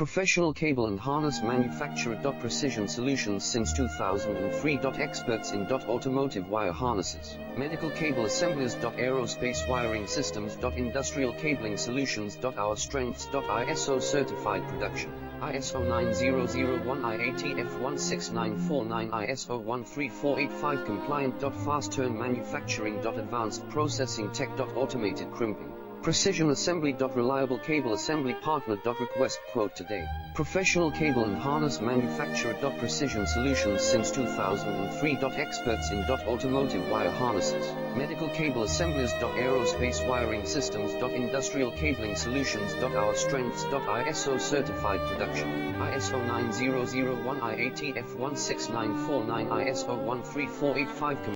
Professional cable and harness manufacturer. Precision solutions since 2003. Experts in automotive wire harnesses, medical cable assemblers. Aerospace wiring systems. Industrial cabling solutions. Our strengths. ISO certified production, ISO 9001 IATF 16949 ISO 13485 compliant. Fast turn manufacturing. Advanced processing tech. Automated crimping, precision assembly. Reliable cable assembly partner. Request quote today. Professional cable and harness manufacturer. Precision solutions since 2003. Experts in automotive wire harnesses, medical cable assemblers. Aerospace wiring systems. Industrial cabling solutions. Our strengths. ISO certified production, ISO 9001 IATF 16949 ISO 13485